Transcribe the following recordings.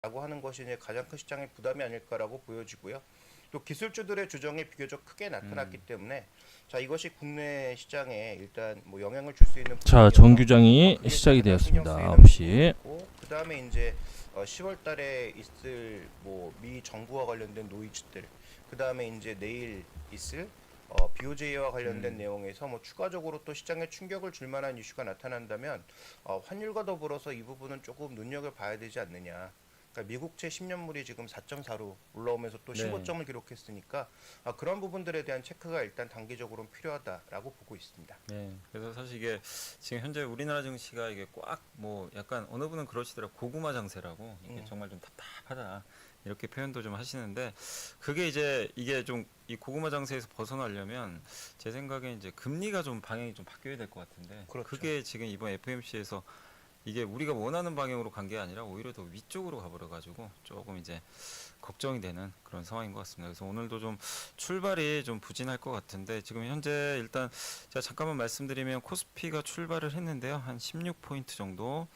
라고 하는 것이 이제 가장 큰 시장의 부담이 아닐까라고 보여지고요. 또 기술주들의 조정이 비교적 크게 나타났기 때문에 자 이것이 국내 시장에 일단 뭐 영향을 줄 수 있는 자, 부분이어서 정규장이 그게 시작이 가장 신경 되었습니다. 쓰이는 9시. 부분이고 그 다음에 이제 10월 달에 있을 뭐 미 정부와 관련된 노이즈들 그 다음에 이제 내일 있을 BOJ와 관련된 내용에서 뭐 추가적으로 또 시장에 충격을 줄 만한 이슈가 나타난다면 환율과 더불어서 이 부분은 조금 눈여겨봐야 되지 않느냐. 그러니까 미국채 10년물이 지금 4.4로 올라오면서 또 네. 15점을 기록했으니까 그런 부분들에 대한 체크가 일단 단기적으로는 필요하다라고 보고 있습니다. 네. 그래서 사실 이게 지금 현재 우리나라 증시가 이게 꽉 뭐 약간 어느 분은 그러시더라고 고구마 장세라고 이게 정말 좀 답답하다 이렇게 표현도 좀 하시는데 그게 이제 이게 좀 이 고구마 장세에서 벗어나려면 제 생각에 이제 금리가 좀 방향이 좀 바뀌어야 될 것 같은데 그렇죠. 그게 지금 이번 FOMC에서 이게 우리가 원하는 방향으로 간 게 아니라 오히려 더 위쪽으로 가버려 가지고 조금 이제 걱정이 되는 그런 상황인 것 같습니다. 그래서 오늘도 좀 출발이 좀 부진할 것 같은데 지금 현재 일단 제가 잠깐만 말씀드리면 코스피가 출발을 했는데요. 한 16포인트 정도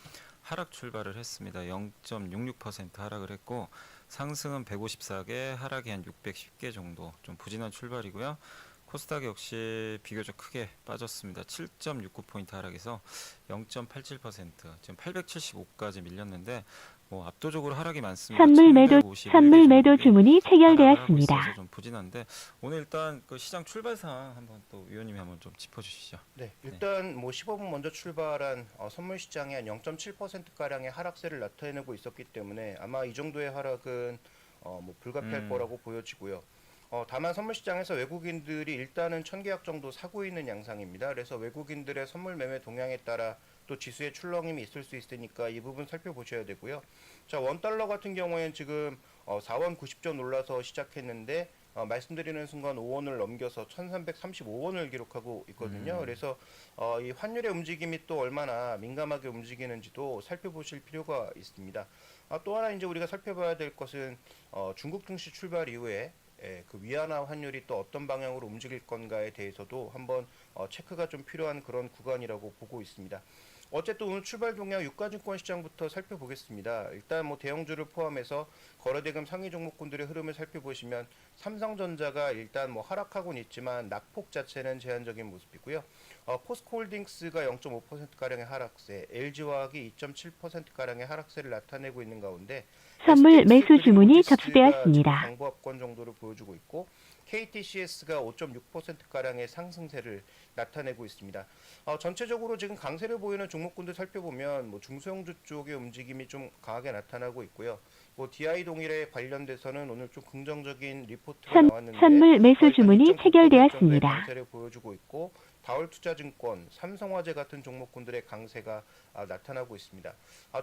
하락 출발을 했습니다. 0.66% 하락을 했고 상승은 154개, 하락이 한 610개 정도 좀 부진한 출발이고요. 코스닥 역시 비교적 크게 빠졌습니다. 7.69포인트 하락해서 0.87% 지금 875까지 밀렸는데 뭐 압도적으로 하락이 많습니다. 선물 매도 1151개 주문이 하락을 하고 체결되었습니다. 있어서 좀 부진한데 오늘 일단 그 시장 출발 상황 한번 또 위원님이 한번 좀 짚어주시죠. 네, 일단 뭐 15분 먼저 출발한 선물 시장이 한 0.7% 가량의 하락세를 나타내고 있었기 때문에 아마 이 정도의 하락은 뭐 불가피할 거라고 보여지고요. 다만 선물 시장에서 외국인들이 일단은 1000계약 정도 사고 있는 양상입니다. 그래서 외국인들의 선물 매매 동향에 따라 또 지수의 출렁임이 있을 수 있으니까 이 부분 살펴보셔야 되고요. 자, 원달러 같은 경우에는 지금 4원 90전 올라서 시작했는데 말씀드리는 순간 5원을 넘겨서 1335원을 기록하고 있거든요. 그래서 이 환율의 움직임이 또 얼마나 민감하게 움직이는지도 살펴보실 필요가 있습니다. 또 하나 이제 우리가 살펴봐야 될 것은 중국 증시 출발 이후에 그 위안화 환율이 또 어떤 방향으로 움직일 건가에 대해서도 한번 체크가 좀 필요한 그런 구간이라고 보고 있습니다. 어쨌든 오늘 출발 동향 유가증권 시장부터 살펴보겠습니다. 일단 뭐 대형주를 포함해서 거래대금 상위 종목군들의 흐름을 살펴보시면 삼성전자가 일단 뭐 하락하고는 있지만 낙폭 자체는 제한적인 모습이고요. 포스코홀딩스가 0.5%가량의 하락세, LG화학이 2.7%가량의 하락세를 나타내고 있는 가운데 선물 매수 STX 주문이 그리고 지금 접수되었습니다. 강보합권 정도를 보여주고 있고 KTCS가 5.6%가량의 상승세를 나타내고 있습니다. 전체적으로 지금 강세를 보이는 종목군들 살펴보면 뭐 중소형주 쪽의 움직임이 좀 강하게 나타나고 있고요. 뭐 DI 동일에 관련돼서는 오늘 좀 긍정적인 리포트가 나왔는데 선물 매수 일단 주문이 2.9% 정도의 체결되었습니다. 강세를 보여주고 있고 다올투자증권, 삼성화재 같은 종목군들의 강세가 나타나고 있습니다.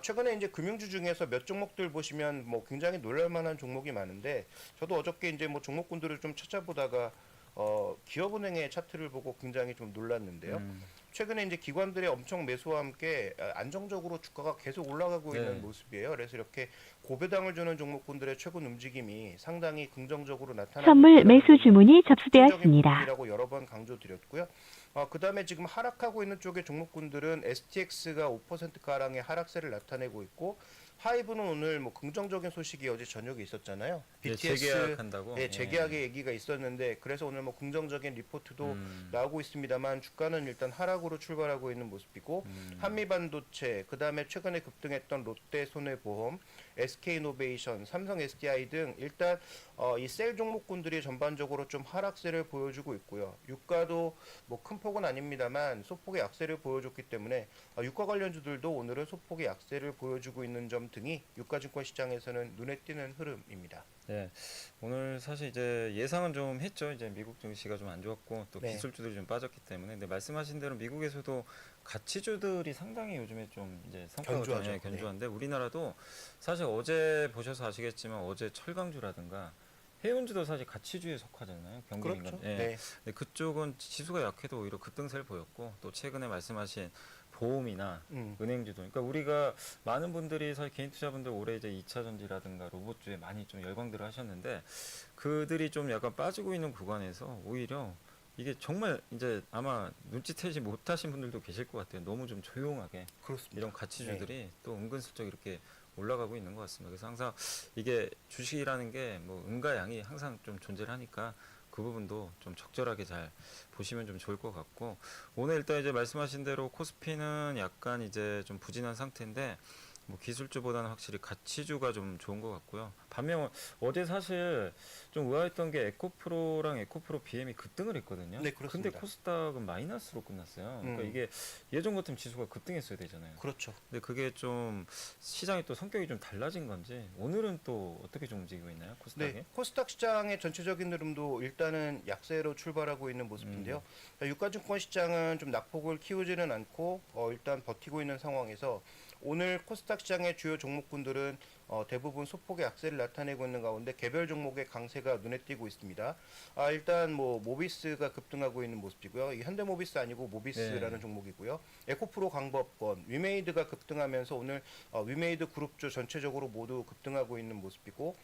최근에 이제 금융주 중에서 몇 종목들 보시면 뭐 굉장히 놀랄만한 종목이 많은데 저도 어저께 이제 뭐 종목군들을 좀 찾아보다가 기업은행의 차트를 보고 굉장히 좀 놀랐는데요. 최근에 이제 기관들의 엄청 매수와 함께 안정적으로 주가가 계속 올라가고 네. 있는 모습이에요. 그래서 이렇게 고배당을 주는 종목군들의 최근 움직임이 상당히 긍정적으로 나타나고 선물 있다는 매수 주문이 접수되었습니다. 부분이라고 여러 번 강조드렸고요. 그 다음에 지금 하락하고 있는 쪽의 종목군들은 STX가 5%가량의 하락세를 나타내고 있고 하이브는 오늘 뭐 긍정적인 소식이 어제 저녁에 있었잖아요. 네, BTS 재계약한다고. 재계약의 얘기가 있었는데 그래서 오늘 뭐 긍정적인 리포트도 나오고 있습니다만 주가는 일단 하락으로 출발하고 있는 모습이고 한미반도체 그다음에 최근에 급등했던 롯데손해보험, SK이노베이션, 삼성 SDI 등 일단 이 셀 종목군들이 전반적으로 좀 하락세를 보여주고 있고요. 유가도 뭐 큰 폭은 아닙니다만 소폭의 약세를 보여줬기 때문에 유가 관련주들도 오늘은 소폭의 약세를 보여주고 있는 점 등이 유가증권 시장에서는 눈에 띄는 흐름입니다. 네, 오늘 사실 이제 예상은 좀 했죠. 이제 미국 증시가 좀 안 좋았고 또 네. 기술주들이 좀 빠졌기 때문에. 근데 말씀하신 대로 미국에서도 가치주들이 상당히 요즘에 좀 이제 성과가 견조하죠. 좀 견조한데 우리나라도 사실 어제 보셔서 아시겠지만 어제 철강주라든가 해운주도 사실 가치주에 속하잖아요. 경기민간. 그렇죠. 예. 네. 근데 그쪽은 지수가 약해도 오히려 급등세를 보였고 또 최근에 말씀하신 보험이나 은행주도. 그러니까 우리가 많은 분들이 사실 개인 투자분들 올해 이제 2차 전지라든가 로봇주에 많이 좀 열광들을 하셨는데 그들이 좀 약간 빠지고 있는 구간에서 오히려 이게 정말 이제 아마 눈치채지 못하신 분들도 계실 것 같아요. 너무 좀 조용하게 그렇습니다. 이런 네. 가치주들이 또 은근슬쩍 이렇게 올라가고 있는 것 같습니다. 그래서 항상 이게 주식이라는 게 뭐 음과 양이 항상 좀 존재를 하니까 그 부분도 좀 적절하게 잘 보시면 좀 좋을 것 같고, 오늘 일단 이제 말씀하신 대로 코스피는 약간 이제 좀 부진한 상태인데 뭐 기술주보다는 확실히 가치주가 좀 좋은 것 같고요. 반면 어제 사실 좀 의아했던 게 에코프로랑 에코프로 BM이 급등을 했거든요. 네, 그렇습니다. 근데 코스닥은 마이너스로 끝났어요. 그러니까 이게 예전 같으면 지수가 급등했어야 되잖아요. 그렇죠. 근데 그게 좀 시장이 또 성격이 좀 달라진 건지 오늘은 또 어떻게 좀 움직이고 있나요? 코스닥이? 네, 코스닥 시장의 전체적인 흐름도 일단은 약세로 출발하고 있는 모습인데요. 유가증권 시장은 좀 낙폭을 키우지는 않고 일단 버티고 있는 상황에서 오늘 코스닥 시장의 주요 종목군들은 대부분 소폭의 약세를 나타내고 있는 가운데 개별 종목의 강세가 눈에 띄고 있습니다. 일단 뭐 모비스가 급등하고 있는 모습이고요. 이 현대모비스 아니고 모비스라는 네. 종목이고요. 에코프로 강법권, 위메이드가 급등하면서 오늘 위메이드 그룹주 전체적으로 모두 급등하고 있는 모습이고,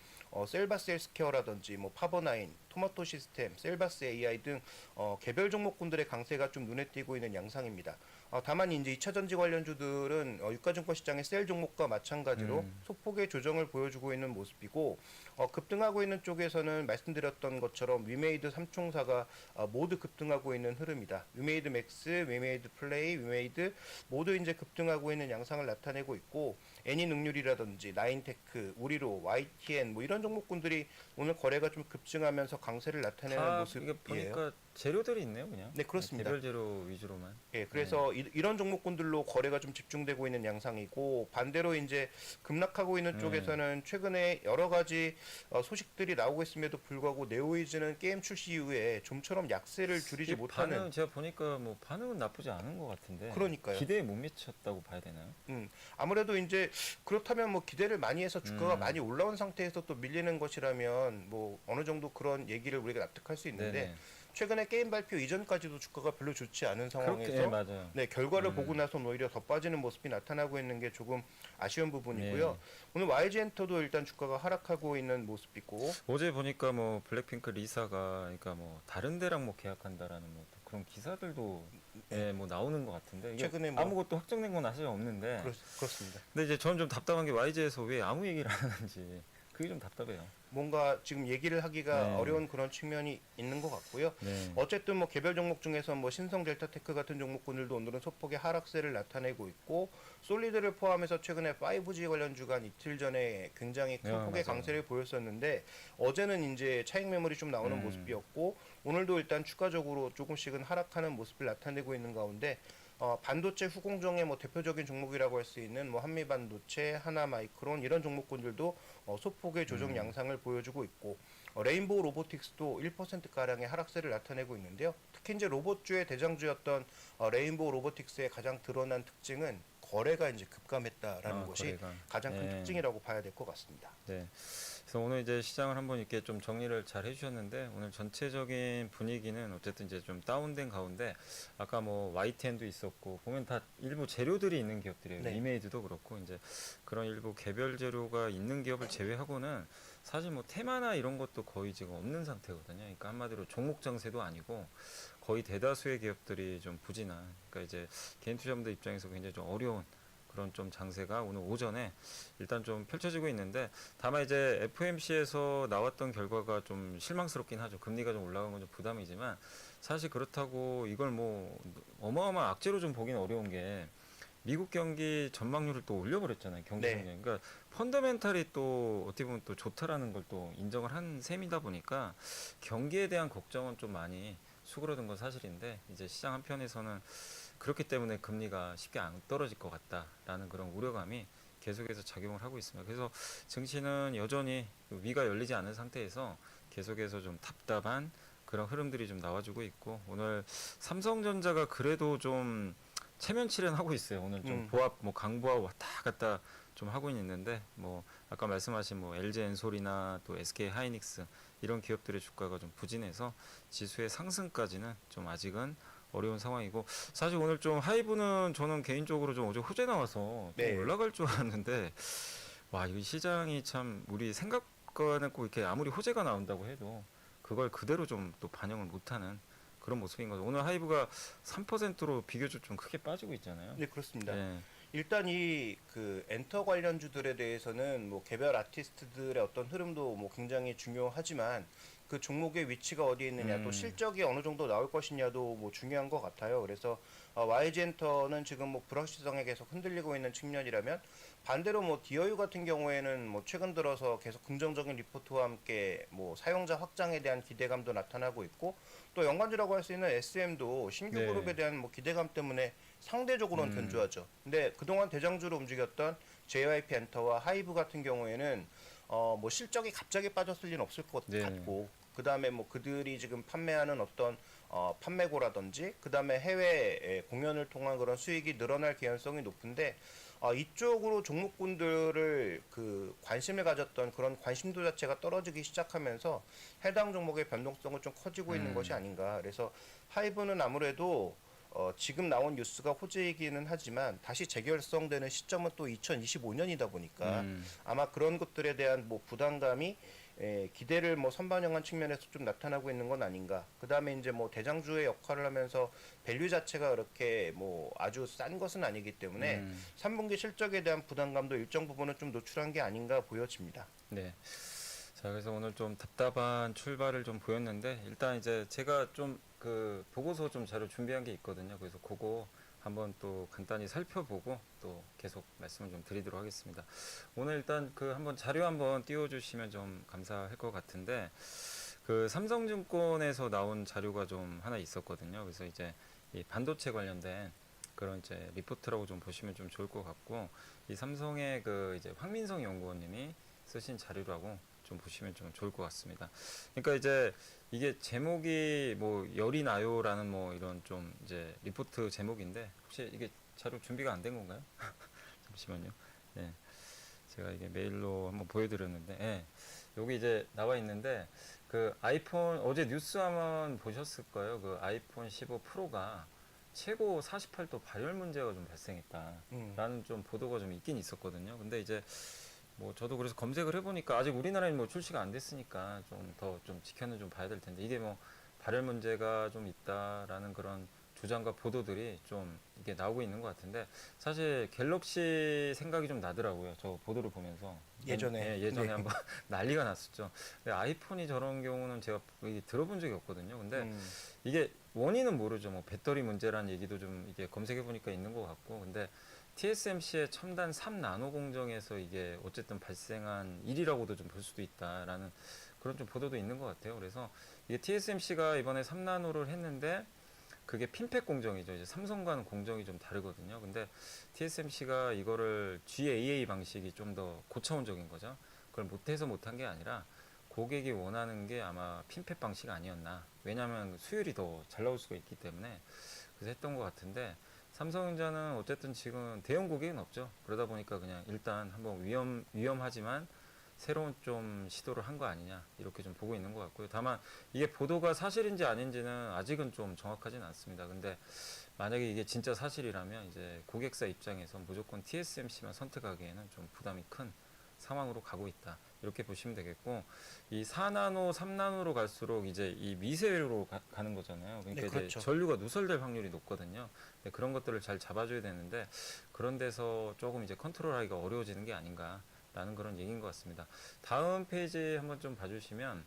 셀바스 헬스케어라든지 뭐 파버나인, 토마토 시스템, 셀바스 AI 등 개별 종목군들의 강세가 좀 눈에 띄고 있는 양상입니다. 다만 이제 2차 전지 관련주들은 유가증권 시장의 셀 종목과 마찬가지로 소폭의 조정을 보여주고 있는 모습이고, 급등하고 있는 쪽에서는 말씀드렸던 것처럼 위메이드 3총사가 모두 급등하고 있는 흐름이다. 위메이드 맥스, 위메이드 플레이, 위메이드 모두 이제 급등하고 있는 양상을 나타내고 있고, 애니능률이라든지 나인테크, 우리로, YTN 뭐 이런 종목군들이 오늘 거래가 좀 급증하면서 강세를 나타내는 다 모습이에요. 이게 보니까 재료들이 있네요, 그냥. 네, 그렇습니다. 개별 재료 위주로만. 예, 그래서 이런 종목군들로 거래가 좀 집중되고 있는 양상이고, 반대로 이제 급락하고 있는 쪽에서는 최근에 여러 가지 소식들이 나오고 있음에도 불구하고 네오이즈는 게임 출시 이후에 좀처럼 약세를 줄이지 이 못하는. 반응 제가 보니까 뭐 반응은 나쁘지 않은 것 같은데. 그러니까요. 기대에 못 미쳤다고 봐야 되나요? 아무래도 이제 그렇다면 뭐 기대를 많이 해서 주가가 많이 올라온 상태에서 또 밀리는 것이라면 뭐 어느 정도 그런 얘기를 우리가 납득할 수 있는데, 네네. 최근에 게임 발표 이전까지도 주가가 별로 좋지 않은 그렇게 상황에서 맞아요. 네, 결과를 보고 나서는 오히려 더 빠지는 모습이 나타나고 있는 게 조금 아쉬운 부분이고요. 네. 오늘 YG엔터도 일단 주가가 하락하고 있는 모습이고, 어제 보니까 뭐 블랙핑크 리사가 그러니까 뭐 다른 데랑 뭐 계약한다라는 뭐 또 그런 기사들도 예, 뭐 나오는 것 같은데 이게 최근에 뭐 아무것도 확정된 건 사실 없는데. 그렇습니다. 근데 이제 저는 좀 답답한 게 YG에서 왜 아무 얘기를 안 하는지 그게 좀 답답해요. 뭔가 지금 얘기를 하기가 네. 어려운 그런 측면이 있는 것 같고요. 네. 어쨌든 뭐 개별 종목 중에서 뭐 신성 델타테크 같은 종목군들도 오늘은 소폭의 하락세를 나타내고 있고, 솔리드를 포함해서 최근에 5G 관련주가 이틀 전에 굉장히 큰 네, 폭의 맞아요. 강세를 보였었는데, 어제는 이제 차익 매물이 좀 나오는 모습이었고, 오늘도 일단 추가적으로 조금씩은 하락하는 모습을 나타내고 있는 가운데, 반도체 후공정의 뭐 대표적인 종목이라고 할 수 있는 뭐 한미반도체, 하나마이크론 이런 종목군들도 소폭의 조정 양상을 보여주고 있고, 레인보우 로보틱스도 1% 가량의 하락세를 나타내고 있는데요. 특히 이제 로봇주의 대장주였던 레인보우 로보틱스의 가장 드러난 특징은 거래가 이제 급감했다라는 것이 거래가. 가장 큰 네. 특징이라고 봐야 될 것 같습니다. 네. 그래서 오늘 이제 시장을 한번 이렇게 좀 정리를 잘 해주셨는데, 오늘 전체적인 분위기는 어쨌든 이제 좀 다운된 가운데, 아까 뭐 YTN도 있었고 보면 다 일부 재료들이 있는 기업들이에요. 네. 이메이드도 그렇고 이제 그런 일부 개별 재료가 있는 기업을 제외하고는 사실 뭐 테마나 이런 것도 거의 지금 없는 상태거든요. 그러니까 한마디로 종목 장세도 아니고 거의 대다수의 기업들이 좀 부진한, 그러니까 이제 개인 투자자분들 입장에서 굉장히 좀 어려운 그런 좀 장세가 오늘 오전에 일단 좀 펼쳐지고 있는데, 다만 이제 FOMC에서 나왔던 결과가 좀 실망스럽긴 하죠. 금리가 좀 올라간 건 좀 부담이지만, 사실 그렇다고 이걸 뭐 어마어마한 악재로 좀 보기는 어려운 게, 미국 경기 전망률을 또 올려버렸잖아요. 경기 네. 성장. 그러니까 펀더멘탈이 또 어떻게 보면 또 좋다라는 걸 또 인정을 한 셈이다 보니까 경기에 대한 걱정은 좀 많이 수그러든 건 사실인데, 이제 시장 한편에서는 그렇기 때문에 금리가 쉽게 안 떨어질 것 같다라는 그런 우려감이 계속해서 작용을 하고 있습니다. 그래서 증시는 여전히 위가 열리지 않은 상태에서 계속해서 좀 답답한 그런 흐름들이 좀 나와주고 있고, 오늘 삼성전자가 그래도 좀 체면치레하고 있어요. 오늘 좀 보합, 뭐 강보합 왔다 갔다 좀 하고 있는데, 뭐 아까 말씀하신 뭐 LG 엔솔이나 또 SK 하이닉스 이런 기업들의 주가가 좀 부진해서 지수의 상승까지는 좀 아직은 어려운 상황이고, 사실 오늘 좀 하이브는 저는 개인적으로 좀 어제 호재 나와서 좀 네. 올라갈 줄 알았는데, 와, 이 시장이 참 우리 생각과는 꼭 이렇게 아무리 호재가 나온다고 해도 그걸 그대로 좀 또 반영을 못하는 그런 모습인 거죠. 오늘 하이브가 3%로 비교적 좀 크게 빠지고 있잖아요. 네, 그렇습니다. 네. 일단 이 그 엔터 관련주들에 대해서는 뭐 개별 아티스트들의 어떤 흐름도 뭐 굉장히 중요하지만 그 종목의 위치가 어디에 있느냐 또 실적이 어느 정도 나올 것이냐도 뭐 중요한 것 같아요. 그래서 YG 엔터는 지금 뭐 불확실성에 계속 흔들리고 있는 측면이라면 반대로 뭐 디어유 같은 경우에는 뭐 최근 들어서 계속 긍정적인 리포트와 함께 뭐 사용자 확장에 대한 기대감도 나타나고 있고 또 연관주라고 할 수 있는 SM도 신규 네. 그룹에 대한 뭐 기대감 때문에 상대적으로는 견조하죠. 근데 그동안 대장주로 움직였던 JYP 엔터와 하이브 같은 경우에는 뭐 실적이 갑자기 빠졌을 리는 없을 것 네. 같고 그 다음에 뭐 그들이 지금 판매하는 어떤 판매고라든지 그 다음에 해외 공연을 통한 그런 수익이 늘어날 개연성이 높은데 이쪽으로 종목군들을 그 관심을 가졌던 그런 관심도 자체가 떨어지기 시작하면서 해당 종목의 변동성은 좀 커지고 있는 것이 아닌가. 그래서 하이브는 아무래도 지금 나온 뉴스가 호재이기는 하지만 다시 재결성되는 시점은 또 2025년이다 보니까 아마 그런 것들에 대한 뭐 부담감이 기대를 뭐 선반영한 측면에서 좀 나타나고 있는 건 아닌가. 그 다음에 이제 뭐 대장주의 역할을 하면서 밸류 자체가 그렇게 뭐 아주 싼 것은 아니기 때문에 3분기 실적에 대한 부담감도 일정 부분은 좀 노출한 게 아닌가 보여집니다. 네. 자, 그래서 오늘 좀 답답한 출발을 좀 보였는데 일단 이제 제가 좀 그 보고서 좀 자료 준비한 게 있거든요. 그래서 그거 한번 또 간단히 살펴보고 또 계속 말씀을 좀 드리도록 하겠습니다. 오늘 일단 그 한번 자료 한번 띄워주시면 좀 감사할 것 같은데 그 삼성증권에서 나온 자료가 좀 하나 있었거든요. 그래서 이제 이 반도체 관련된 그런 이제 리포트라고 좀 보시면 좀 좋을 것 같고 이 삼성의 그 이제 황민성 연구원님이 쓰신 자료라고 좀 보시면 좀 좋을 것 같습니다. 그러니까 이제 이게 제목이 뭐 열이 나요라는 뭐 이런 좀 이제 리포트 제목인데 혹시 이게 자료 준비가 안 된 건가요? 잠시만요. 예. 제가 이게 메일로 한번 보여드렸는데, 예. 여기 이제 나와 있는데 그 아이폰 어제 뉴스 한번 보셨을 거예요. 그 아이폰 15 프로가 최고 48도 발열 문제가 좀 발생했다라는 좀 보도가 좀 있긴 있었거든요. 근데 이제 뭐 저도 그래서 검색을 해보니까 아직 우리나라에는 뭐 출시가 안 됐으니까 좀 더 좀 지켜는 좀 봐야 될 텐데 이게 뭐 발열 문제가 좀 있다라는 그런 주장과 보도들이 좀 이게 나오고 있는 것 같은데 사실 갤럭시 생각이 좀 나더라고요. 저 보도를 보면서 예전에. 예전에 네. 한번 난리가 났었죠. 근데 아이폰이 저런 경우는 제가 이게 들어본 적이 없거든요. 근데 이게 원인은 모르죠. 뭐 배터리 문제라는 얘기도 좀 이게 검색해 보니까 있는 것 같고 근데 TSMC의 첨단 3나노 공정에서 이게 어쨌든 발생한 일이라고도 좀 볼 수도 있다라는 그런 좀 보도도 있는 것 같아요. 그래서 이게 TSMC가 이번에 3나노를 했는데 그게 핀팩 공정이죠. 이제 삼성과는 공정이 좀 다르거든요. 근데 TSMC가 이거를 GAA 방식이 좀 더 고차원적인 거죠. 그걸 못해서 못한 게 아니라 고객이 원하는 게 아마 핀팩 방식 아니었나. 왜냐하면 수율이 더 잘 나올 수가 있기 때문에 그래서 했던 것 같은데 삼성전자는 어쨌든 지금 대형 고객은 없죠. 그러다 보니까 그냥 일단 한번 위험하지만 새로운 좀 시도를 한 거 아니냐 이렇게 좀 보고 있는 것 같고요. 다만 이게 보도가 사실인지 아닌지는 아직은 좀 정확하진 않습니다. 근데 만약에 이게 진짜 사실이라면 이제 고객사 입장에서 무조건 TSMC만 선택하기에는 좀 부담이 큰 상황으로 가고 있다. 이렇게 보시면 되겠고 이 4나노, 3나노로 갈수록 이제 이 미세로 가는 거잖아요. 그러니까 네, 이제 그렇죠. 전류가 누설될 확률이 높거든요. 네, 그런 것들을 잘 잡아줘야 되는데 그런 데서 조금 이제 컨트롤하기가 어려워지는 게 아닌가라는 그런 얘기인 것 같습니다. 다음 페이지 한번 좀 봐주시면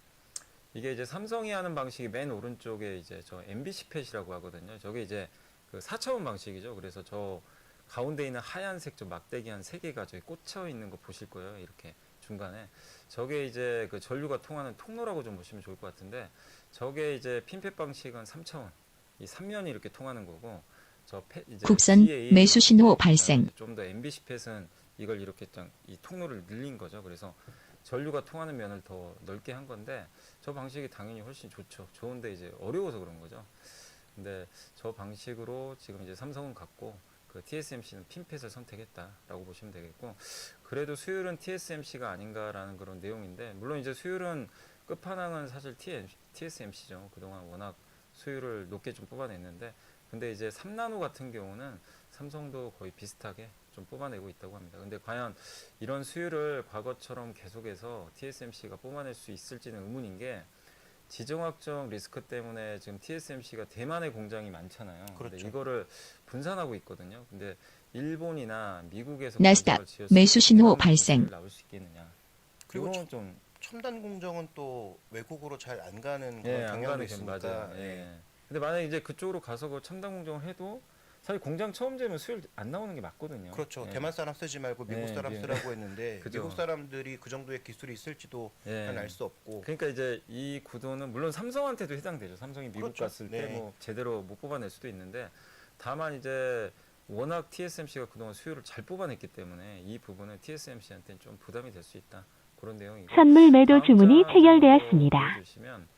이게 이제 삼성이 하는 방식이 맨 오른쪽에 이제 저 MBC 팻이라고 하거든요. 저게 이제 그 4차원 방식이죠. 그래서 저 가운데 있는 하얀색 저 막대기 한 3개가 저기 꽂혀 있는 거 보실 거예요. 이렇게 중간에. 저게 이제 그 전류가 통하는 통로라고 좀 보시면 좋을 것 같은데 저게 이제 핀펫 방식은 3차원. 이 3면이 이렇게 통하는 거고 이제 국선 GAA 매수 신호 방식은 발생. 좀 더 MBC 팻은 이걸 이렇게 이 통로를 늘린 거죠. 그래서 전류가 통하는 면을 더 넓게 한 건데 저 방식이 당연히 훨씬 좋죠. 좋은데 이제 어려워서 그런 거죠. 근데 저 방식으로 지금 이제 삼성은 갔고 그 TSMC는 핀펫을 선택했다라고 보시면 되겠고 그래도 수율은 TSMC가 아닌가라는 그런 내용인데 물론 이제 수율은 끝판왕은 사실 TSMC죠. 그동안 워낙 수율을 높게 좀 뽑아냈는데 근데 이제 3나노 같은 경우는 삼성도 거의 비슷하게 좀 뽑아내고 있다고 합니다. 근데 과연 이런 수율을 과거처럼 계속해서 TSMC가 뽑아낼 수 있을지는 의문인 게 지정학적 리스크 때문에 지금 TSMC가 대만의 공장이 많잖아요. 그렇죠. 근데 이거를 분산하고 있거든요. 근데 일본이나 미국에서 나스닥 공장을 지었을 매수 때 신호 대나무 발생. 수율이 나올 수 있겠느냐. 그리고 이건 좀 첨단 공정은 또 외국으로 잘 안 가는 예, 그런 안 경향도 가는 있으니까. 맞아요. 예. 예. 근데 만약에 이제 그쪽으로 가서 그 첨단 공정을 해도 사실 공장 처음 지으면 수율 안 나오는 게 맞거든요. 그렇죠. 예. 대만 사람 쓰지 말고 미국 네, 사람 예. 쓰라고 했는데 그죠. 미국 사람들이 그 정도의 기술이 있을지도 예. 잘 알 수 없고. 그러니까 이제 이 구도는 물론 삼성한테도 해당되죠. 삼성이 미국 그렇죠. 갔을 때 네. 뭐 제대로 못 뽑아낼 수도 있는데 다만 이제 워낙 TSMC가 그동안 수율을 잘 뽑아냈기 때문에 이 부분은 TSMC한테는 좀 부담이 될 수 있다. 그런 내용이고. 선물 매도 다음 주문이 장 체결되었습니다. 한번 더 보여주시면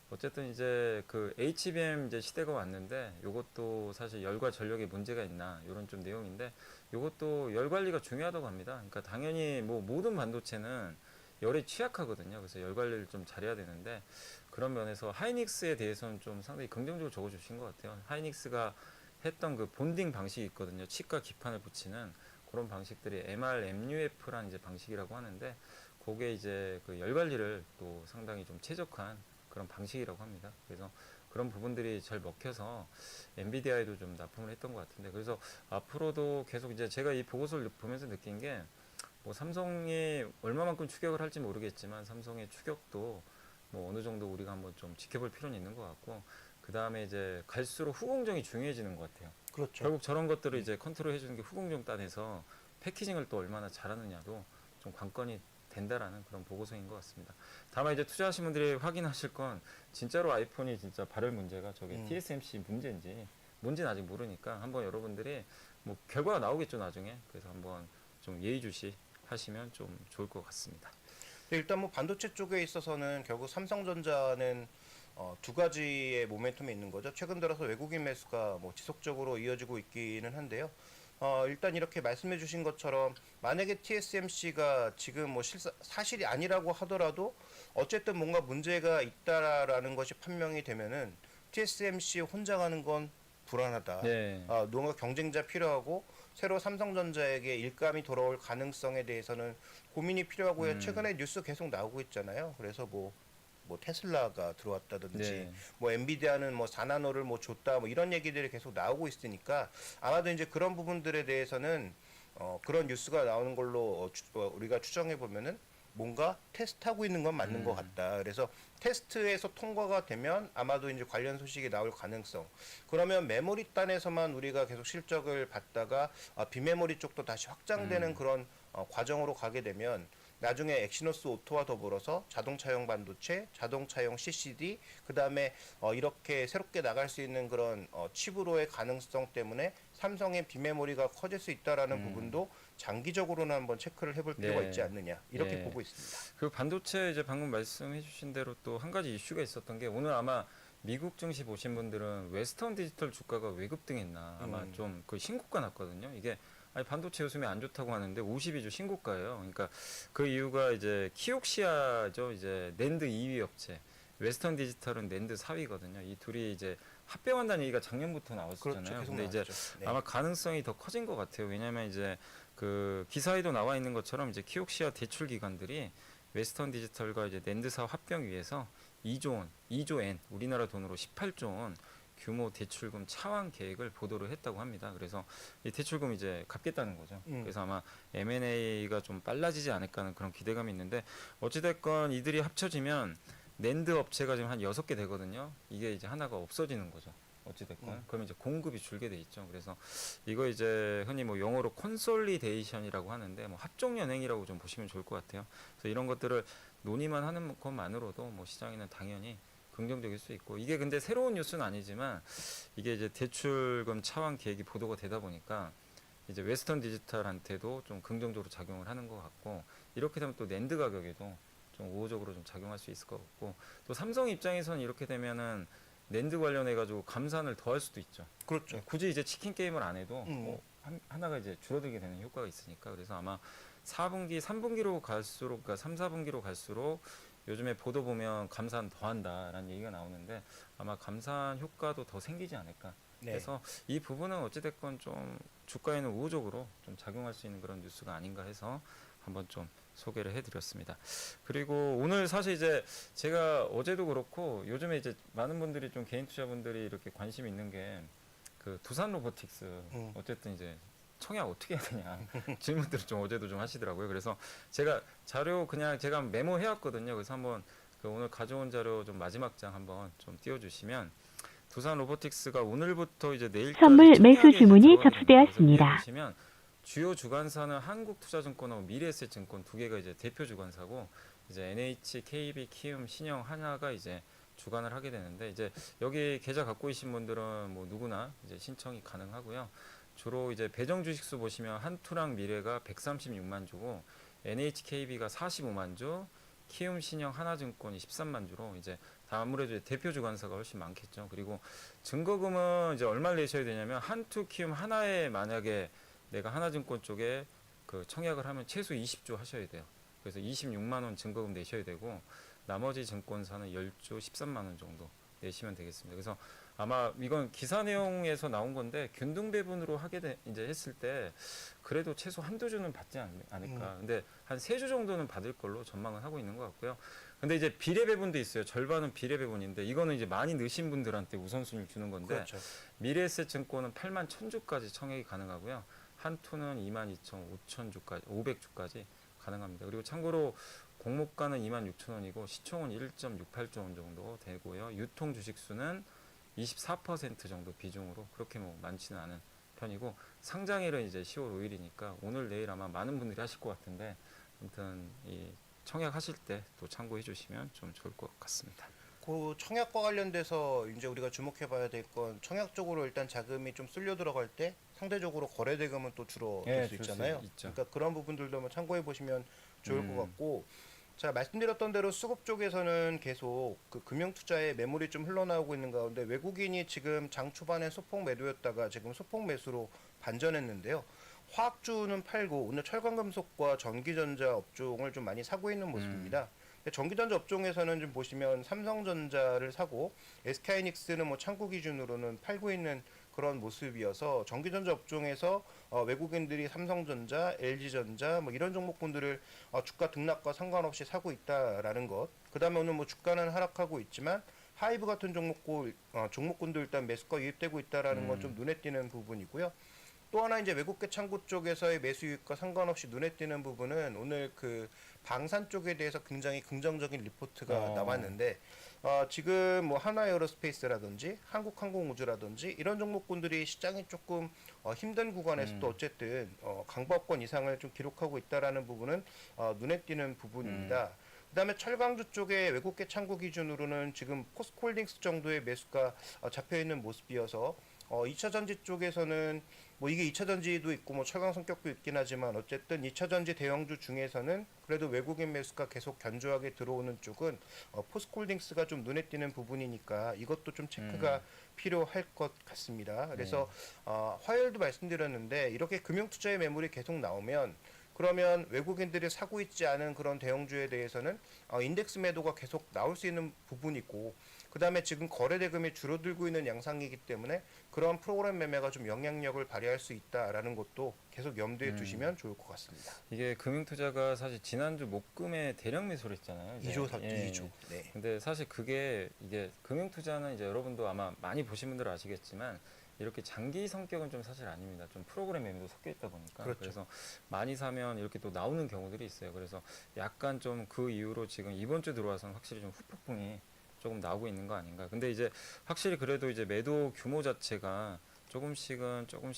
어쨌든 이제 그 HBM 이제 시대가 왔는데 이것도 사실 열과 전력에 문제가 있나 이런 좀 내용인데 이것도 열 관리가 중요하다고 합니다. 그러니까 당연히 뭐 모든 반도체는 열에 취약하거든요. 그래서 열 관리를 좀 잘해야 되는데 그런 면에서 하이닉스에 대해서는 좀 상당히 긍정적으로 적어주신 것 같아요. 하이닉스가 했던 그 본딩 방식이 있거든요. 칩과 기판을 붙이는 그런 방식들이 MR-MUF라는 이제 방식이라고 하는데 그게 이제 그 열 관리를 또 상당히 좀 최적화한 그런 방식이라고 합니다. 그래서 그런 부분들이 잘 먹혀서 엔비디아에도 좀 납품을 했던 것 같은데 그래서 앞으로도 계속 이제 제가 이 보고서를 보면서 느낀 게 뭐 삼성이 얼마만큼 추격을 할지 모르겠지만 삼성의 추격도 뭐 어느 정도 우리가 한번 좀 지켜볼 필요는 있는 것 같고 그 다음에 이제 갈수록 후공정이 중요해지는 것 같아요. 그렇죠. 결국 저런 것들을 이제 컨트롤 해주는 게 후공정 단에서 패키징을 또 얼마나 잘하느냐도 좀 관건이 된다라는 그런 보고서인 것 같습니다. 다만 이제 투자하신 분들이 확인하실 건 진짜로 아이폰이 진짜 발열 문제가 저게 TSMC 문제인지 뭔지는 아직 모르니까 한번 여러분들이 뭐 결과가 나오겠죠 나중에. 그래서 한번 좀 예의주시 하시면 좀 좋을 것 같습니다. 일단 뭐 반도체 쪽에 있어서는 결국 삼성전자는 두 가지의 모멘텀이 있는 거죠. 최근 들어서 외국인 매수가 뭐 지속적으로 이어지고 있기는 한데요. 일단 이렇게 말씀해 주신 것처럼 만약에 TSMC가 지금 뭐 사실이 아니라고 하더라도 어쨌든 뭔가 문제가 있다라는 것이 판명이 되면은 TSMC 혼자 가는 건 불안하다. 네. 누군가 경쟁자 필요하고 새로 삼성전자에게 일감이 돌아올 가능성에 대해서는 고민이 필요하고요. 최근에 뉴스 계속 나오고 있잖아요. 그래서 뭐 테슬라가 들어왔다든지 네. 뭐 엔비디아는 뭐 4나노를 뭐 줬다 뭐 이런 얘기들이 계속 나오고 있으니까 아마도 이제 그런 부분들에 대해서는 그런 뉴스가 나오는 걸로 우리가 추정해 보면은 뭔가 테스트하고 있는 건 맞는 것 같다. 그래서 테스트에서 통과가 되면 아마도 이제 관련 소식이 나올 가능성. 그러면 메모리 단에서만 우리가 계속 실적을 받다가 비메모리 쪽도 다시 확장되는 그런 과정으로 가게 되면 나중에 엑시노스 오토와 더불어서 자동차용 반도체, 자동차용 CCD, 그 다음에 이렇게 새롭게 나갈 수 있는 그런 칩으로의 가능성 때문에 삼성의 비메모리가 커질 수 있다라는 부분도 장기적으로는 한번 체크를 해볼 필요가 네. 있지 않느냐 이렇게 네. 보고 있습니다. 그리고 반도체 이제 방금 말씀해주신 대로 또 한 가지 이슈가 있었던 게 오늘 아마 미국 증시 보신 분들은 웨스턴 디지털 주가가 왜 급등했나 아마 좀 그 신고가 났거든요. 이게 아니 반도체 요즘에 안 좋다고 하는데 52주 신고가예요. 그러니까 그 이유가 이제 키옥시아죠. 이제 낸드 2위 업체. 웨스턴 디지털은 낸드 4위거든요. 이 둘이 이제 합병한다는 얘기가 작년부터 나왔었잖아요. 그렇죠. 계속 근데 이제 나왔죠. 네. 아마 가능성이 더 커진 것 같아요. 왜냐하면 이제 그 기사에도 나와 있는 것처럼 이제 키옥시아 대출 기관들이 웨스턴 디지털과 이제 낸드사 합병 위해서 2조 엔, 우리나라 돈으로 18조 원 규모 대출금 차환 계획을 보도를 했다고 합니다. 그래서 이 대출금 이제 갚겠다는 거죠. 그래서 아마 M&A가 좀 빨라지지 않을까 하는 그런 기대감이 있는데 어찌됐건 이들이 합쳐지면 낸드 업체가 지금 한 6개 되거든요. 이게 이제 하나가 없어지는 거죠. 어찌됐건 그러면 이제 공급이 줄게 돼 있죠. 그래서 이거 이제 흔히 뭐 영어로 콘솔리데이션이라고 하는데 뭐 합종 연행이라고 좀 보시면 좋을 것 같아요. 그래서 이런 것들을 논의만 하는 것만으로도 뭐 시장에는 당연히 긍정적일 수 있고 이게 근데 새로운 뉴스는 아니지만 이게 이제 대출금 차환 계획이 보도가 되다 보니까 이제 웨스턴 디지털한테도 좀 긍정적으로 작용을 하는 것 같고 이렇게 되면 또 낸드 가격에도 좀 우호적으로 좀 작용할 수 있을 것 같고 또 삼성 입장에서는 이렇게 되면은 낸드 관련해 가지고 감산을 더 할 수도 있죠. 그렇죠. 굳이 이제 치킨 게임을 안 해도 뭐 하나가 이제 줄어들게 되는 효과가 있으니까 그래서 아마 4분기, 3분기로 갈수록 그러니까 3, 4분기로 갈수록 요즘에 보도 보면 감산 더 한다라는 얘기가 나오는데 아마 감산 효과도 더 생기지 않을까. 네. 그래서 이 부분은 어찌됐건 좀 주가에는 우호적으로 좀 작용할 수 있는 그런 뉴스가 아닌가 해서 한번 좀 소개를 해드렸습니다. 그리고 오늘 사실 이제 제가 어제도 그렇고 요즘에 이제 많은 분들이 좀 개인 투자분들이 이렇게 관심 있는 게 그 두산 로보틱스 어쨌든 이제 청약 어떻게 해야 되냐 질문들을 좀 어제도 좀 하시더라고요. 그래서 제가 자료 그냥 제가 메모해 왔거든요. 그래서 한번 그 오늘 가져온 자료 좀 마지막 장 한번 좀 띄워주시면 두산 로보틱스가 오늘부터 이제 내일까지 선물 매수 청약에 이제 주문이 들어가게 됩니다. 그래서 위에 접수되었습니다. 보시면 주요 주관사는 한국투자증권하고 미래에셋증권 두 개가 이제 대표 주관사고 이제 NH, KB, 키움, 신영, 하나가 이제 주관을 하게 되는데 이제 여기 계좌 갖고 계신 분들은 뭐 누구나 이제 신청이 가능하고요. 주로 이제 배정 주식수 보시면 한투랑 미래가 136만 주고 NHKB가 45만 주, 키움, 신영, 하나증권이 13만 주로 이제 다 아무래도 대표 주관사가 훨씬 많겠죠. 그리고 증거금은 이제 얼마를 내셔야 되냐면 한투, 키움, 하나에 만약에 내가 하나증권 쪽에 그 청약을 하면 최소 20주 하셔야 돼요. 그래서 26만 원 증거금 내셔야 되고 나머지 증권사는 10주 13만 원 정도 내시면 되겠습니다. 그래서 아마 이건 기사 내용에서 나온 건데 균등 배분으로 이제 했을 때 그래도 최소 한두 주는 받지 않을까. 근데 한 3주 정도는 받을 걸로 전망을 하고 있는 것 같고요. 근데 이제 비례 배분도 있어요. 절반은 비례 배분인데 이거는 이제 많이 넣으신 분들한테 우선순위를 주는 건데 그렇죠. 미래에셋 증권은 8만 1,000주까지 청약이 가능하고요. 한투는 22,500주까지 500주까지 가능합니다. 그리고 참고로 공모가는 26,000원이고 시총은 1.68조 원 정도 되고요. 유통 주식수는 24% 정도 비중으로 그렇게 뭐 많지는 않은 편이고 상장일은 이제 10월 5일이니까 오늘 내일 아마 많은 분들이 하실 것 같은데 아무튼 이 청약하실 때 또 참고해 주시면 좀 좋을 것 같습니다. 그 청약과 관련돼서 이제 우리가 주목해봐야 될 건 청약 쪽으로 일단 자금이 좀 쓸려 들어갈 때 상대적으로 거래 대금은 또 줄어들 수 줄 수 있잖아요. 있죠. 그러니까 그런 부분들도 한번 참고해 보시면 좋을 것 같고, 자 말씀드렸던 대로 수급 쪽에서는 계속 그 금융 투자에 매물이 좀 흘러나오고 있는 가운데 외국인이 지금 장 초반에 소폭 매도였다가 지금 소폭 매수로 반전했는데요. 화학주는 팔고 오늘 철강금속과 전기전자 업종을 좀 많이 사고 있는 모습입니다. 전기전자 업종에서는 좀 보시면 삼성전자를 사고 SK하이닉스는 뭐 창구 기준으로는 팔고 있는 그런 모습이어서 전기전자 업종에서 외국인들이 삼성전자, LG전자 뭐 이런 종목군들을 주가 등락과 상관없이 사고 있다라는 것. 그다음에 오늘 뭐 주가는 하락하고 있지만 하이브 같은 종목군도 일단 매수가 유입되고 있다라는 건 좀 눈에 띄는 부분이고요. 또 하나 이제 외국계 창구 쪽에서의 매수 유입과 상관없이 눈에 띄는 부분은 오늘 그 방산 쪽에 대해서 굉장히 긍정적인 리포트가 나왔는데 지금 뭐 하나에어로스페이스라든지 한국항공우주라든지 이런 종목군들이 시장이 조금 힘든 구간에서도 어쨌든 강보합권 이상을 좀 기록하고 있다라는 부분은 눈에 띄는 부분입니다. 그다음에 철강주 쪽에 외국계 창구 기준으로는 지금 포스코홀딩스 정도의 매수가 잡혀 있는 모습이어서 2차 전지 쪽에서는 뭐 이게 2차 전지도 있고 뭐 철강 성격도 있긴 하지만 어쨌든 2차 전지 대형주 중에서는 그래도 외국인 매수가 계속 견조하게 들어오는 쪽은 포스코홀딩스가 좀 눈에 띄는 부분이니까 이것도 좀 체크가 필요할 것 같습니다. 그래서 화요일도 말씀드렸는데 이렇게 금융 투자의 매물이 계속 나오면 그러면 외국인들이 사고 있지 않은 그런 대형주에 대해서는 인덱스 매도가 계속 나올 수 있는 부분이고 그 다음에 지금 거래 대금이 줄어들고 있는 양상이기 때문에 그런 프로그램 매매가 좀 영향력을 발휘할 수 있다라는 것도 계속 염두에 두시면 좋을 것 같습니다. 이게 금융투자가 사실 지난주 목금에 대량 매수를 했잖아요. 2조 2조. 네. 근데 사실 그게 이게 금융투자는 이제 여러분도 아마 많이 보신 분들은 아시겠지만 이렇게 장기 성격은 좀 사실 아닙니다. 좀 프로그램 매매도 섞여 있다 보니까 그렇죠. 그래서 많이 사면 이렇게 또 나오는 경우들이 있어요. 그래서 약간 좀 그 이후로 지금 이번 주 들어와서는 확실히 좀 후폭풍이 조금 나오고 있는 거 아닌가. 근데 이제 확실히 그래도 이제 매도 규모 자체가 조금씩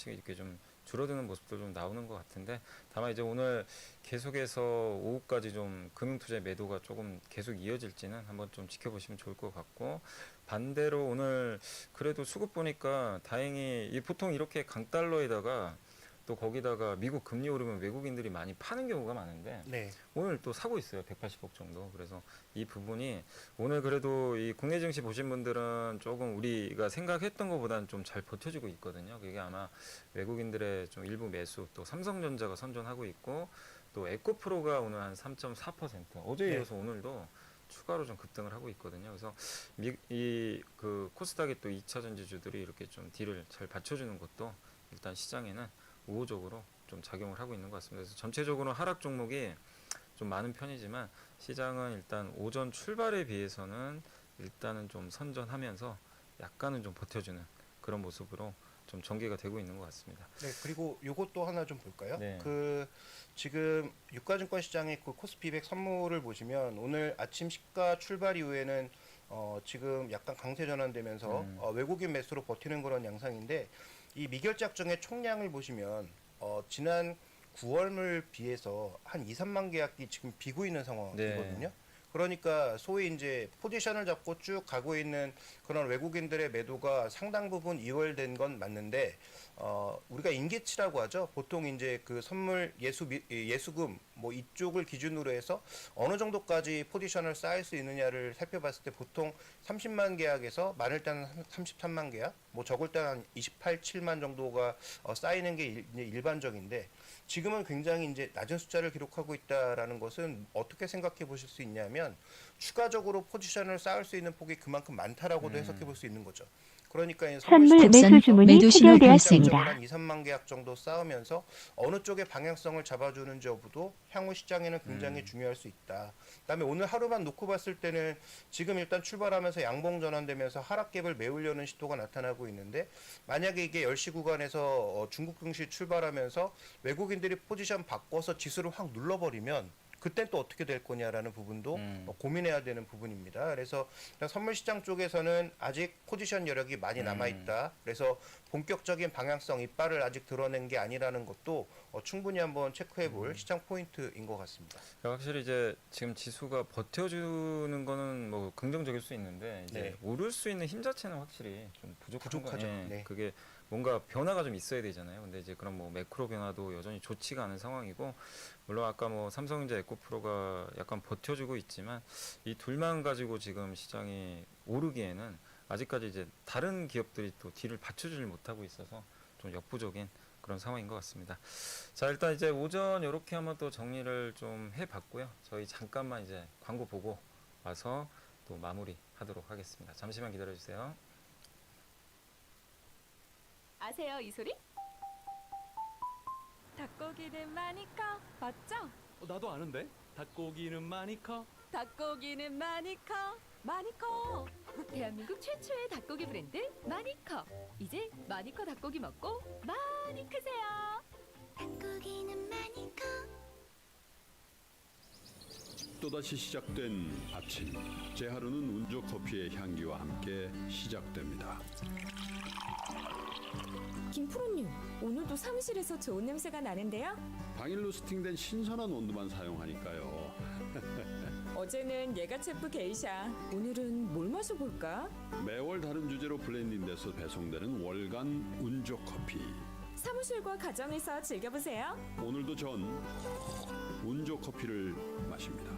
이렇게 좀 줄어드는 모습도 좀 나오는 것 같은데 다만 이제 오늘 계속해서 오후까지 좀 금융투자 매도가 조금 계속 이어질지는 한번 좀 지켜보시면 좋을 것 같고 반대로 오늘 그래도 수급 보니까 다행히 보통 이렇게 강달러에다가 또 거기다가 미국 금리 오르면 외국인들이 많이 파는 경우가 많은데 네. 오늘 또 사고 있어요. 180억 정도. 그래서 이 부분이 오늘 그래도 이 국내 증시 보신 분들은 조금 우리가 생각했던 것보다는 좀 잘 버텨주고 있거든요. 그게 아마 외국인들의 좀 일부 매수 또 삼성전자가 선전하고 있고 또 에코프로가 오늘 한 3.4% 어제에 이어서 오늘도 추가로 좀 급등을 하고 있거든요. 그래서 이 그 코스닥의 또 2차 전지주들이 이렇게 좀 딜을 잘 받쳐주는 것도 일단 시장에는 우호적으로 좀 작용을 하고 있는 것 같습니다. 그래서 전체적으로 하락 종목이 좀 많은 편이지만 시장은 일단 오전 출발에 비해서는 일단은 좀 선전하면서 약간은 좀 버텨주는 그런 모습으로 좀 전개가 되고 있는 것 같습니다. 네, 그리고 요것도 하나 좀 볼까요? 네. 지금 유가증권 시장의 그 코스피 200 선물을 보시면 오늘 아침 시가 출발 이후에는 지금 약간 강세 전환되면서 외국인 매수로 버티는 그런 양상인데 이 미결제약정의 총량을 보시면 지난 9월을 비해서 한 2, 3만 계약이 지금 비고 있는 상황이거든요. 네. 그러니까 소위 이제 포지션을 잡고 쭉 가고 있는 그런 외국인들의 매도가 상당 부분 이월된 건 맞는데 우리가 인계치라고 하죠. 보통 이제 그 선물 예수금 뭐 이쪽을 기준으로 해서 어느 정도까지 포지션을 쌓을 수 있느냐를 살펴봤을 때 보통 30만 계약에서 많을 때는 33만 계약, 뭐 적을 때는 한 28, 7만 정도가 쌓이는 게 일반적인데 지금은 굉장히 이제 낮은 숫자를 기록하고 있다라는 것은 어떻게 생각해 보실 수 있냐면 추가적으로 포지션을 쌓을 수 있는 폭이 그만큼 많다라고도 해석해 볼 수 있는 거죠. 그러니까 이 선물 시장 매수 주문이 매도 신호 해결되었습니다. 한 2, 3만 계약 정도 쌓으면서 어느 쪽의 방향성을 잡아주는지 여부도 향후 시장에는 굉장히 중요할 수 있다. 그다음에 오늘 하루만 놓고 봤을 때는 지금 일단 출발하면서 양봉 전환되면서 하락갭을 메우려는 시도가 나타나고 있는데 만약에 이게 10시 구간에서 중국 증시 출발하면서 외국인들이 포지션 바꿔서 지수를 확 눌러버리면 그때 또 어떻게 될 거냐라는 부분도 고민해야 되는 부분입니다. 그래서 일단 선물 시장 쪽에서는 아직 포지션 여력이 많이 남아 있다. 그래서 본격적인 방향성 이빨을 아직 드러낸 게 아니라는 것도 충분히 한번 체크해볼 시장 포인트인 것 같습니다. 그러니까 확실히 이제 지금 지수가 버텨주는 거는 뭐 긍정적일 수 있는데 이제 네. 오를 수 있는 힘 자체는 확실히 좀 부족하죠. 네. 그게 뭔가 변화가 좀 있어야 되잖아요. 근데 이제 그런 뭐 매크로 변화도 여전히 좋지가 않은 상황이고 물론 아까 뭐 삼성전자 에코프로가 약간 버텨주고 있지만 이 둘만 가지고 지금 시장이 오르기에는 아직까지 이제 다른 기업들이 또 뒤를 받쳐주질 못하고 있어서 좀 역부족인 그런 상황인 것 같습니다. 자, 일단 이제 오전 이렇게 한번 또 정리를 좀 해봤고요. 저희 잠깐만 이제 광고 보고 와서 또 마무리하도록 하겠습니다. 잠시만 기다려주세요. 아세요 이 소리? 닭고기는 많이 커 맞죠? 나도 아는데 닭고기는 많이 커. 닭고기는 많이 커 많이 커 대한민국 최초의 닭고기 브랜드 마니커 이제 마니커 닭고기 먹고 많이 크세요. 닭고기는 많이 커. 또다시 시작된 아침. 제 하루는 운조 커피의 향기와 함께 시작됩니다. 김프로님, 오늘도 사무실에서 좋은 냄새가 나는데요? 당일 로스팅된 신선한 온도만 사용하니까요. 어제는 예가 체프 게이샤, 오늘은 뭘 마셔볼까? 매월 다른 주제로 블렌딩돼서 배송되는 월간 운조 커피. 사무실과 가정에서 즐겨보세요. 오늘도 전 운조 커피를 마십니다.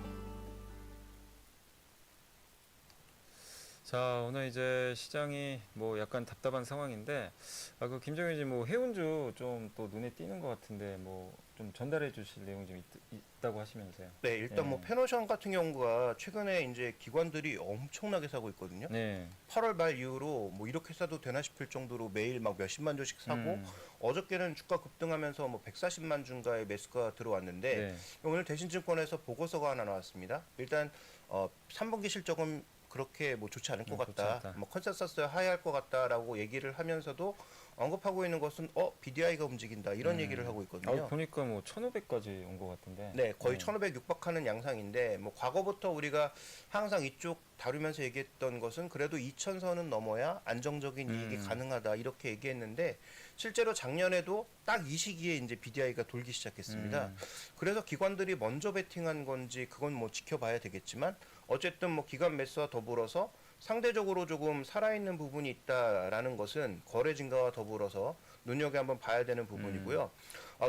자, 오늘 이제 시장이 뭐 약간 답답한 상황인데 그 김정현님 뭐 해운주 좀 또 눈에 띄는 것 같은데 뭐 좀 전달해 주실 내용 좀 있다고 하시면서요. 네, 일단 뭐 페노션 같은 경우가 최근에 이제 기관들이 엄청나게 사고 있거든요. 네. 8월 말 이후로 뭐 이렇게 사도 되나 싶을 정도로 매일 막 몇십만 주씩 사고 어저께는 주가 급등하면서 뭐 140만 주가의 매수가 들어왔는데 네. 오늘 대신증권에서 보고서가 하나 나왔습니다. 일단 3분기 실적은 그렇게 뭐 좋지 않을 것 좋지 같다. 않다. 뭐 컨센서스 하회할 것 같다라고 얘기를 하면서도 언급하고 있는 것은 BDI가 움직인다 이런 얘기를 하고 있거든요. 보니까 뭐 1,500까지 온 것 같은데. 네, 거의 1,500 육박하는 양상인데 뭐 과거부터 우리가 항상 이쪽 다루면서 얘기했던 것은 그래도 2,000선은 넘어야 안정적인 이익이 가능하다 이렇게 얘기했는데 실제로 작년에도 딱 이 시기에 이제 BDI가 돌기 시작했습니다. 그래서 기관들이 먼저 베팅한 건지 그건 뭐 지켜봐야 되겠지만 어쨌든 뭐 기관 매수와 더불어서 상대적으로 조금 살아있는 부분이 있다라는 것은 거래 증가와 더불어서 눈여겨 한번 봐야 되는 부분이고요.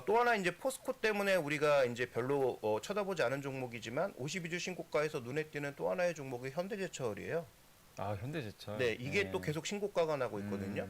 또 하나 이제 포스코 때문에 우리가 이제 별로 쳐다보지 않은 종목이지만 52주 신고가에서 눈에 띄는 또 하나의 종목이 현대제철이에요. 아, 현대제철. 네, 이게 또 계속 신고가가 나고 있거든요.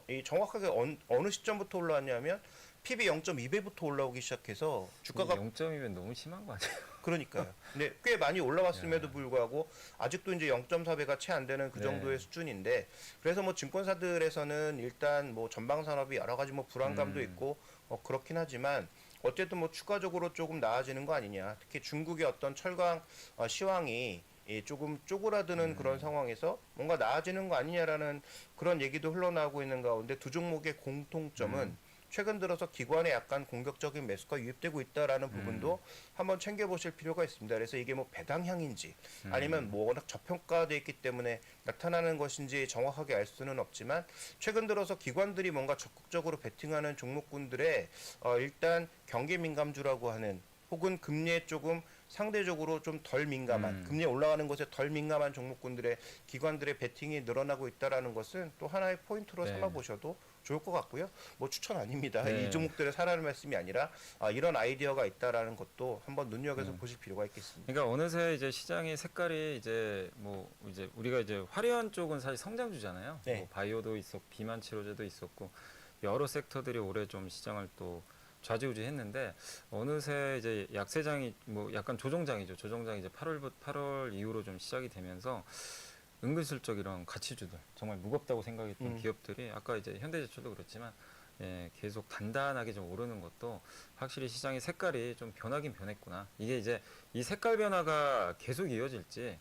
이 정확하게 어느 시점부터 올라왔냐면 PB 0.2배부터 올라오기 시작해서 주가가 0.2면 너무 심한 거 아니에요? 그러니까요. 근데 꽤 많이 올라왔음에도 불구하고 아직도 이제 0.4배가 채 안 되는 그 정도의 수준인데 그래서 뭐 증권사들에서는 일단 뭐 전방 산업이 여러 가지 뭐 불안감도 있고 그렇긴 하지만 어쨌든 뭐 추가적으로 조금 나아지는 거 아니냐. 특히 중국의 어떤 철강 시황이 조금 쪼그라드는 그런 상황에서 뭔가 나아지는 거 아니냐라는 그런 얘기도 흘러나오고 있는 가운데 두 종목의 공통점은 최근 들어서 기관에 약간 공격적인 매수가 유입되고 있다라는 부분도 한번 챙겨보실 필요가 있습니다. 그래서 이게 뭐 배당향인지 아니면 뭐 워낙 저평가되어 있기 때문에 나타나는 것인지 정확하게 알 수는 없지만 최근 들어서 기관들이 뭔가 적극적으로 베팅하는 종목군들의 일단 경기 민감주라고 하는 혹은 금리에 조금 상대적으로 좀 덜 민감한 금리 올라가는 것에 덜 민감한 종목군들의 기관들의 베팅이 늘어나고 있다라는 것은 또 하나의 포인트로 네. 삼아 보셔도 좋을 것 같고요. 뭐 추천 아닙니다. 네. 이 종목들을 사라는 말씀이 아니라 이런 아이디어가 있다라는 것도 한번 눈여겨서 보실 필요가 있겠습니다. 그러니까 어느새 이제 시장의 색깔이 이제 뭐 이제 우리가 이제 화려한 쪽은 사실 성장주잖아요. 네. 뭐 바이오도 있었고 비만 치료제도 있었고 여러 섹터들이 올해 좀 시장을 또 좌지우지했는데 어느새 이제 약세장이 뭐 약간 조정장이죠. 조정장이 이제 8월 이후로 좀 시작이 되면서 은근슬쩍 이런 가치주들 정말 무겁다고 생각했던 기업들이 아까 이제 현대제철도 그렇지만 예, 계속 단단하게 좀 오르는 것도 확실히 시장의 색깔이 좀 변하긴 변했구나. 이게 이제 이 색깔 변화가 계속 이어질지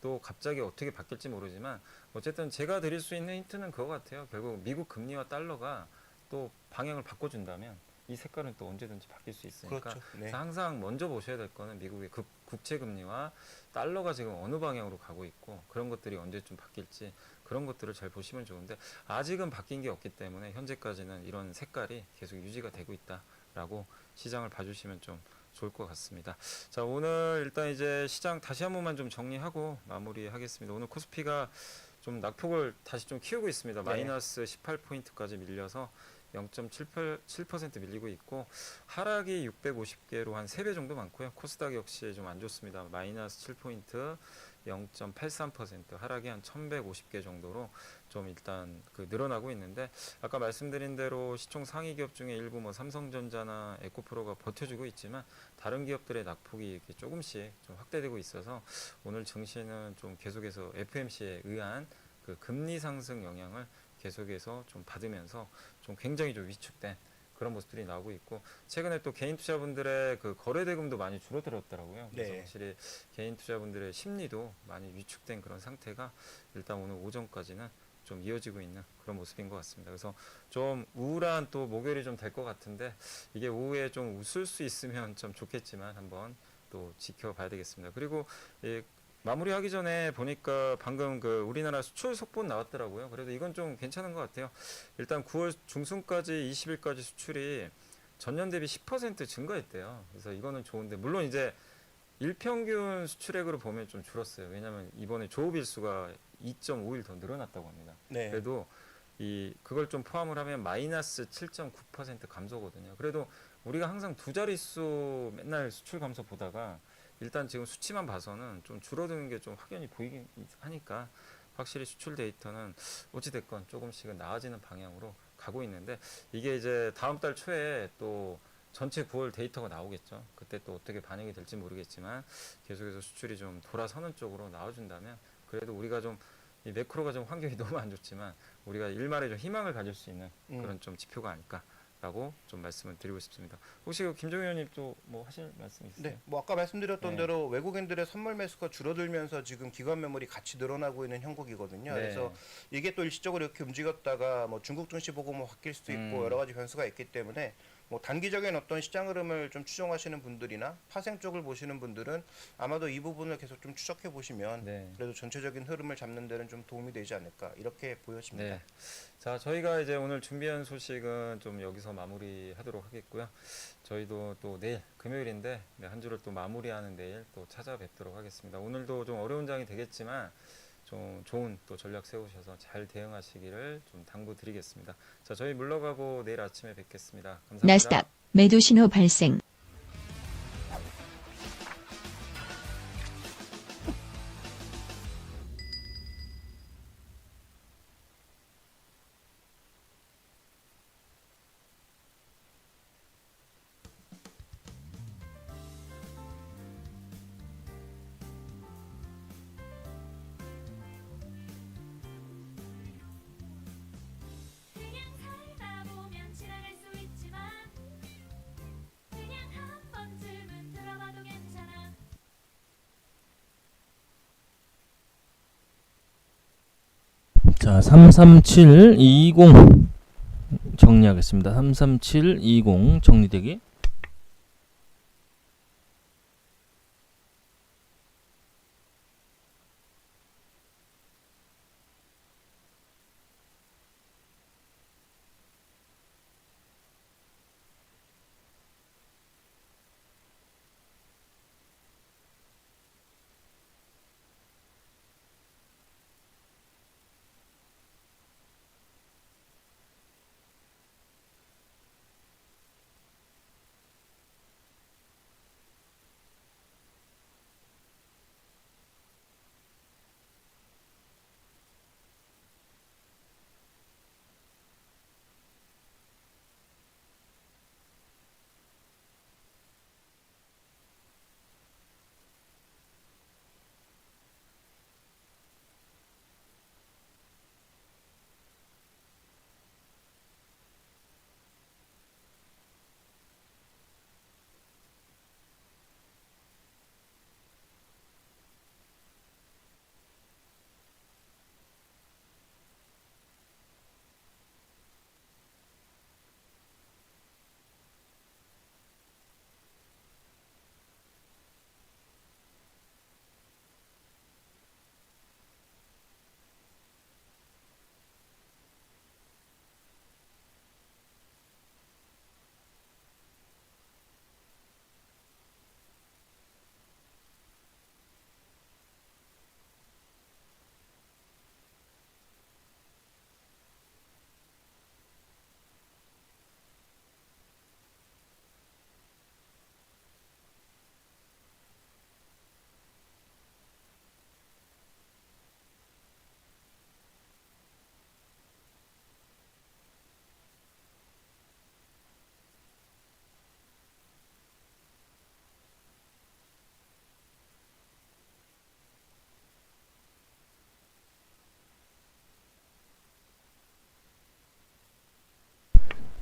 또 갑자기 어떻게 바뀔지 모르지만 어쨌든 제가 드릴 수 있는 힌트는 그거 같아요. 결국 미국 금리와 달러가 또 방향을 바꿔준다면 이 색깔은 또 언제든지 바뀔 수 있으니까 그렇죠. 네. 그래서 항상 먼저 보셔야 될 거는 미국의 국채 금리와 달러가 지금 어느 방향으로 가고 있고 그런 것들이 언제쯤 바뀔지 그런 것들을 잘 보시면 좋은데 아직은 바뀐 게 없기 때문에 현재까지는 이런 색깔이 계속 유지가 되고 있다라고 시장을 봐주시면 좀 좋을 것 같습니다. 자, 오늘 일단 이제 시장 다시 한 번만 좀 정리하고 마무리하겠습니다. 오늘 코스피가 좀 낙폭을 다시 좀 키우고 있습니다. 네. 마이너스 18포인트까지 밀려서 0.7% 밀리고 있고 하락이 650개로 한 3배 정도 많고요. 코스닥 역시 좀 안 좋습니다. 마이너스 7포인트 0.83% 하락이 한 1150개 정도로 좀 일단 그 늘어나고 있는데 아까 말씀드린 대로 시총 상위 기업 중에 일부 뭐 삼성전자나 에코프로가 버텨주고 있지만 다른 기업들의 낙폭이 이렇게 조금씩 좀 확대되고 있어서 오늘 증시는 좀 계속해서 FMC에 의한 그 금리 상승 영향을 계속해서 좀 받으면서 좀 굉장히 좀 위축된 그런 모습들이 나오고 있고 최근에 또 개인 투자분들의 그 거래 대금도 많이 줄어들었더라고요. 그래서 네. 확실히 개인 투자분들의 심리도 많이 위축된 그런 상태가 일단 오늘 오전까지는 좀 이어지고 있는 그런 모습인 것 같습니다. 그래서 좀 우울한 또 목요일이 좀 될 것 같은데 이게 오후에 좀 웃을 수 있으면 좀 좋겠지만 한번 또 지켜봐야 되겠습니다. 그리고 마무리하기 전에 보니까 방금 그 우리나라 수출 속보 나왔더라고요. 그래도 이건 좀 괜찮은 것 같아요. 일단 9월 중순까지 20일까지 수출이 전년 대비 10% 증가했대요. 그래서 이거는 좋은데 물론 이제 일평균 수출액으로 보면 좀 줄었어요. 왜냐하면 이번에 조업 일수가 2.5일 더 늘어났다고 합니다. 네. 그래도 그걸 좀 포함을 하면 마이너스 7.9% 감소거든요. 그래도 우리가 항상 두 자릿수 맨날 수출 감소 보다가 일단 지금 수치만 봐서는 좀 줄어드는 게 좀 확연히 보이긴 하니까 확실히 수출 데이터는 어찌됐건 조금씩은 나아지는 방향으로 가고 있는데 이게 이제 다음 달 초에 또 전체 9월 데이터가 나오겠죠. 그때 또 어떻게 반영이 될지 모르겠지만 계속해서 수출이 좀 돌아서는 쪽으로 나와준다면 그래도 우리가 좀 이 매크로가 좀 환경이 너무 안 좋지만 우리가 일말에 좀 희망을 가질 수 있는 그런 좀 지표가 아닐까라고 좀 말씀을 드리고 싶습니다. 혹시 김종현 의원님 또 뭐 하실 말씀 있으세요? 네, 뭐 아까 말씀드렸던 네. 대로 외국인들의 선물 매수가 줄어들면서 지금 기관 매물이 같이 늘어나고 있는 형국이거든요. 네. 그래서 이게 또 일시적으로 이렇게 움직였다가 뭐 중국 증시 보고 뭐 바뀔 수도 있고 여러 가지 변수가 있기 때문에 뭐 단기적인 어떤 시장 흐름을 좀 추정하시는 분들이나 파생 쪽을 보시는 분들은 아마도 이 부분을 계속 좀 추적해 보시면 네. 그래도 전체적인 흐름을 잡는 데는 좀 도움이 되지 않을까 이렇게 보여집니다. 네. 자, 저희가 이제 오늘 준비한 소식은 좀 여기서 마무리하도록 하겠고요. 저희도 또 내일 금요일인데 한 주를 또 마무리하는 내일 또 찾아뵙도록 하겠습니다. 오늘도 좀 어려운 장이 되겠지만 좀 좋은 또 전략 세우셔서 잘 대응하시기를 좀 당부드리겠습니다. 자, 저희 물러가고 내일 아침에 뵙겠습니다. 감사합니다. 나스닥 매도 신호 발생. 그냥 살다 보면 지나갈 수 있지만 그냥 자, 33720 정리하겠습니다. 33720 정리되기.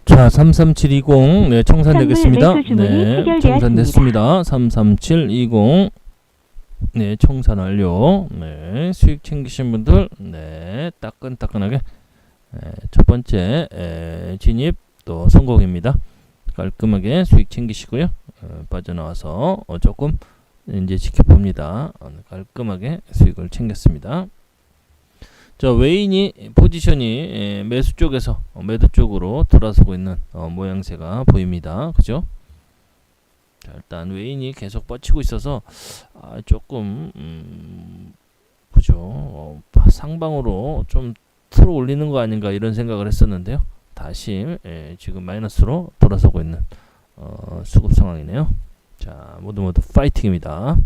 자, 33720 네, 청산되겠습니다. 네, 청산됐습니다. 33720 네, 청산 완료. 네, 수익 챙기신 분들 네, 따끈따끈하게 첫 번째 진입 또 성공입니다. 깔끔하게 수익 챙기시고요. 빠져나와서 조금 이제 지켜봅니다. 깔끔하게 수익을 챙겼습니다. 자, 웨인이 포지션이 매수 쪽에서 매도 쪽으로 돌아서고 있는 모양새가 보입니다. 그죠? 자, 일단 웨인이 계속 뻗치고 있어서 조금 그죠? 상방으로 좀 틀어 올리는 거 아닌가 이런 생각을 했었는데요. 다시 지금 마이너스로 돌아서고 있는 수급 상황이네요. 자, 모두 파이팅입니다.